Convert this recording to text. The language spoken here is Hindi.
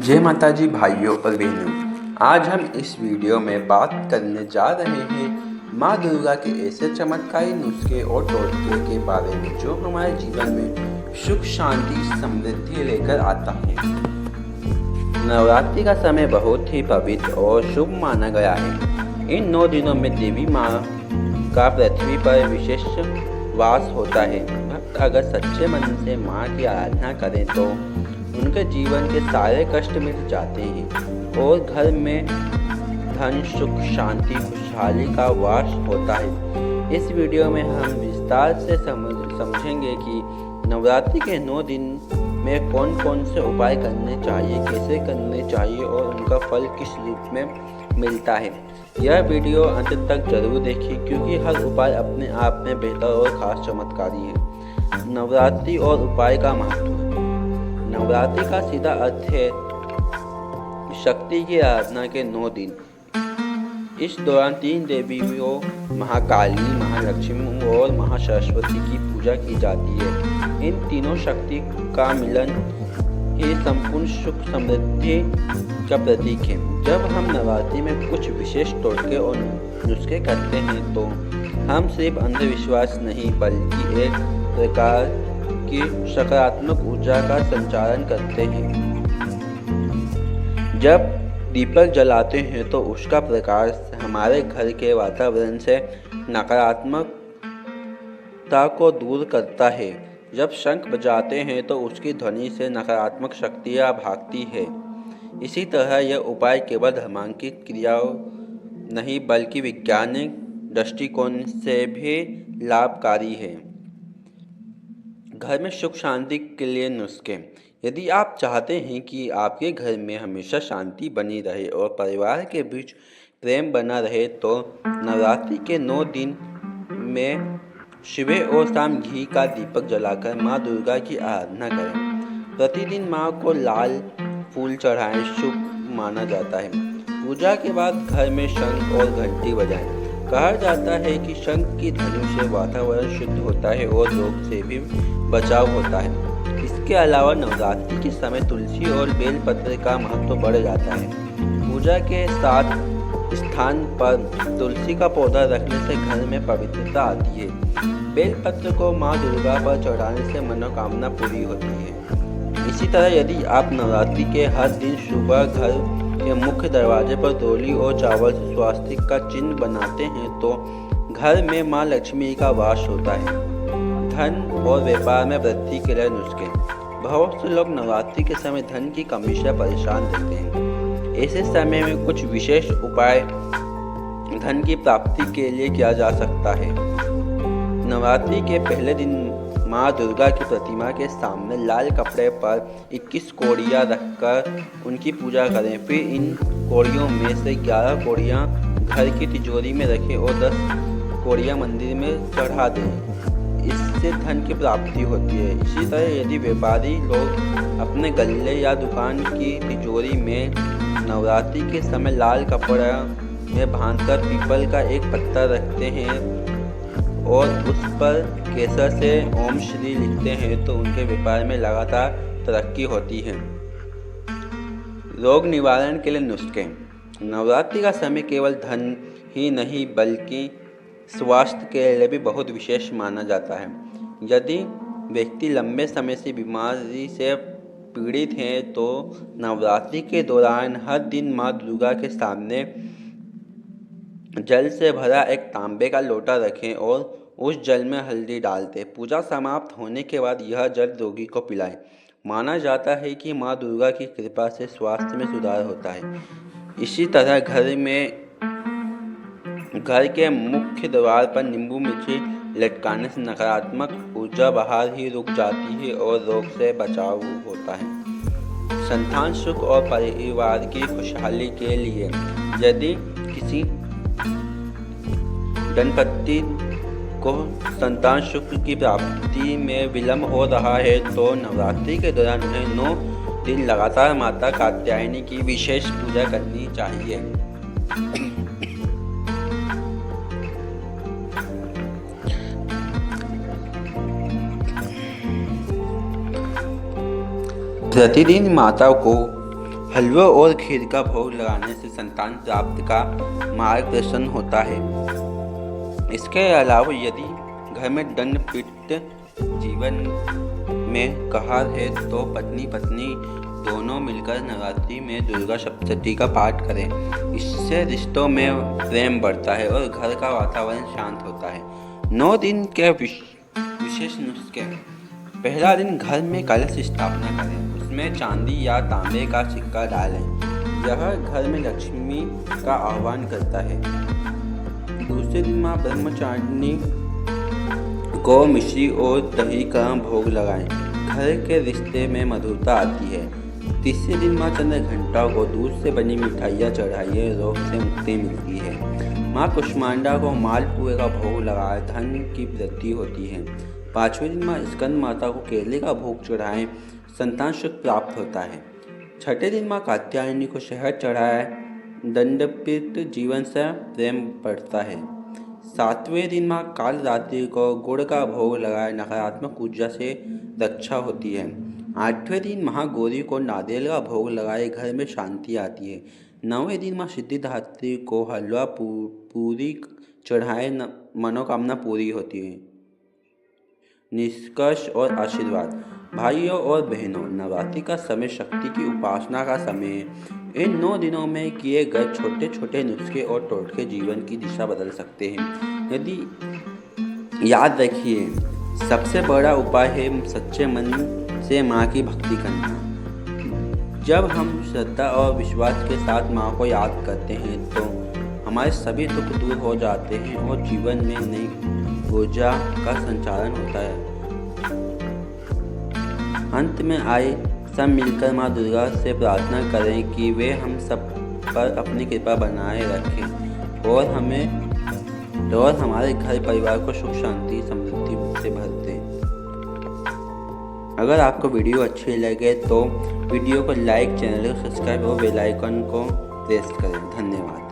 जय माता जी भाइयों और बहनों। आज हम इस वीडियो में बात करने जा रहे हैं माँ दुर्गा के ऐसे चमत्कारी नुस्खे और टोटके के बारे में जो हमारे जीवन में सुख शांति समृद्धि लेकर आता है। नवरात्रि का समय बहुत ही पवित्र और शुभ माना गया है। इन 9 दिनों में देवी माँ का पृथ्वी पर विशेष वास होता है। भक्त अगर सच्चे मन से माँ की आराधना करें तो उनके जीवन के सारे कष्ट मिट जाते हैं और घर में धन सुख शांति खुशहाली का वास होता है। इस वीडियो में हम विस्तार से समझेंगे कि नवरात्रि के 9 दिन में कौन कौन से उपाय करने चाहिए, कैसे करने चाहिए और उनका फल किस रूप में मिलता है। यह वीडियो अंत तक जरूर देखिए क्योंकि हर उपाय अपने आप में बेहतर और खास चमत्कारी है। नवरात्रि और उपाय का महत्व। नवरात्रि का सीधा अर्थ है शक्ति की आराधना के 9 दिन। इस दौरान 3 देवियों महाकाली, महालक्ष्मी और महासरस्वती की पूजा की जाती है। इन तीनों शक्ति का मिलन ही संपूर्ण सुख समृद्धि का प्रतीक है। जब हम नवरात्रि में कुछ विशेष टोटके और नुस्खे करते हैं तो हम सिर्फ अंधविश्वास नहीं बल्कि एक प्रकार की सकारात्मक ऊर्जा का संचालन करते हैं। जब दीपक जलाते हैं तो उसका प्रकाश हमारे घर के वातावरण से नकारात्मकता को दूर करता है। जब शंख बजाते हैं तो उसकी ध्वनि से नकारात्मक शक्तियाँ भागती है। इसी तरह यह उपाय केवल धर्मांकित क्रियाओं नहीं बल्कि वैज्ञानिक दृष्टिकोण से भी लाभकारी है। घर में सुख शांति के लिए नुस्खे। यदि आप चाहते हैं कि आपके घर में हमेशा शांति बनी रहे और परिवार के बीच प्रेम बना रहे तो नवरात्रि के 9 दिन में सुबह और शाम घी का दीपक जलाकर माँ दुर्गा की आराधना करें। प्रतिदिन माँ को लाल फूल चढ़ाएं शुभ माना जाता है। पूजा के बाद घर में शंख और घंटी बजाएं। कहा जाता है कि शंख की ध्वनि से वातावरण शुद्ध होता है और रोग से भी बचाव होता है। इसके अलावा नवरात्रि के समय तुलसी और बेलपत्र का महत्व बढ़ जाता है। पूजा के साथ स्थान पर तुलसी का पौधा रखने से घर में पवित्रता आती है। बेलपत्र को माँ दुर्गा पर चढ़ाने से मनोकामना पूरी होती है। इसी तरह यदि आप नवरात्रि के हर दिन सुबह घर के मुख्य दरवाजे पर रोली और चावल से स्वास्तिक का चिन्ह बनाते हैं तो घर में माँ लक्ष्मी का वास होता है। धन और व्यापार में वृद्धि के लिए नुस्खे। बहुत से लोग नवरात्रि के समय धन की कमी से परेशान रहते हैं। ऐसे समय में कुछ विशेष उपाय धन की प्राप्ति के लिए किया जा सकता है। नवरात्रि के पहले दिन माँ दुर्गा की प्रतिमा के सामने लाल कपड़े पर 21 कौड़ियाँ रखकर उनकी पूजा करें। फिर इन कौड़ियों में से 11 कौड़ियाँ घर की तिजोरी में रखें और 10 कौड़ियाँ मंदिर में चढ़ा दें। इससे धन की प्राप्ति होती है। इसी तरह यदि व्यापारी लोग अपने गल्ले या दुकान की तिजोरी में नवरात्रि के समय लाल कपड़ा में बांधकर पीपल का एक पत्ता रखते हैं और उस पर केसर से ओम श्री लिखते हैं तो उनके व्यापार में लगातार तरक्की होती है। रोग निवारण के लिए नुस्खे। नवरात्रि का समय केवल धन ही नहीं बल्कि स्वास्थ्य के लिए भी बहुत विशेष माना जाता है। यदि व्यक्ति लंबे समय से बीमारी से पीड़ित हैं तो नवरात्रि के दौरान हर दिन माँ दुर्गा के सामने जल से भरा एक तांबे का लोटा रखें और उस जल में हल्दी डाल दें। पूजा समाप्त होने के बाद यह जल रोगी को पिलाएं। माना जाता है कि माँ दुर्गा की कृपा से स्वास्थ्य में सुधार होता है। इसी तरह घर के मुख्य द्वार पर नींबू मिर्ची लटकाने से नकारात्मक ऊर्जा बाहर ही रुक जाती है और रोग से बचाव होता है। संतान सुख और परिवार की खुशहाली के लिए यदि किसी दंपति को संतान सुख की प्राप्ति में विलंब हो रहा है तो नवरात्रि के दौरान उन्हें 9 दिन लगातार माता कात्यायनी की विशेष पूजा करनी चाहिए। प्रतिदिन माता को हलवा और खीर का भोग लगाने से संतान प्राप्ति का मार्ग प्रसन्न होता है। इसके अलावा यदि घर में दंड पित्त जीवन में कहार है तो पत्नी पत्नी दोनों मिलकर नवरात्रि में दुर्गा सप्तशती का पाठ करें। इससे रिश्तों में प्रेम बढ़ता है और घर का वातावरण शांत होता है। 9 दिन के विशेष नुस्खे। पहला दिन घर में कलश स्थापना करें, उसमें चांदी या तांबे का सिक्का डालें। यह घर में लक्ष्मी का आह्वान करता है। दूसरे दिन माँ ब्रह्मचारिणी को मिश्री और दही का भोग लगाएं। घर के रिश्ते में मधुरता आती है। तीसरे दिन माँ चंद्रघंटा को दूध से बनी मिठाइयाँ चढ़ाइए, रोग से मुक्ति मिलती है। माँ कुष्मांडा को मालपुए का भोग लगाए, धन की वृद्धि होती है। पाँचवें दिन माँ स्कंद माता को केले का भोग चढ़ाएं, संतान सुख प्राप्त होता है। छठे दिन माँ कात्यायनी को शहद चढ़ाए, दंडपित जीवन से प्रेम बढ़ता है। सातवें दिन माँ काल रात्रि को गुड़ का भोग लगाए, नकारात्मक ऊर्जा से रक्षा होती है। आठवें दिन महागौरी को नारियल का भोग लगाए, घर में शांति आती है। 9वें दिन माँ सिद्धिदात्री को हलवा पूरी चढ़ाए, मनोकामना पूरी होती है। निष्कर्ष और आशीर्वाद। भाइयों और बहनों, नवरात्रि का समय शक्ति की उपासना का समय है। इन 9 दिनों में किए गए छोटे छोटे नुस्खे और टोटके जीवन की दिशा बदल सकते हैं। यदि याद रखिए, सबसे बड़ा उपाय है सच्चे मन से माँ की भक्ति करना। जब हम श्रद्धा और विश्वास के साथ माँ को याद करते हैं तो हमारे सभी दुख दूर हो जाते हैं और जीवन में नई ऊर्जा का संचालन होता है। अंत में आए सब मिलकर माँ दुर्गा से प्रार्थना करें कि वे हम सब पर अपनी कृपा बनाए रखें और हमारे घर परिवार को सुख शांति समृद्धि से भर दें। अगर आपको वीडियो अच्छी लगे तो वीडियो को लाइक, चैनल को सब्सक्राइब और बेल आइकन को प्रेस करें। धन्यवाद।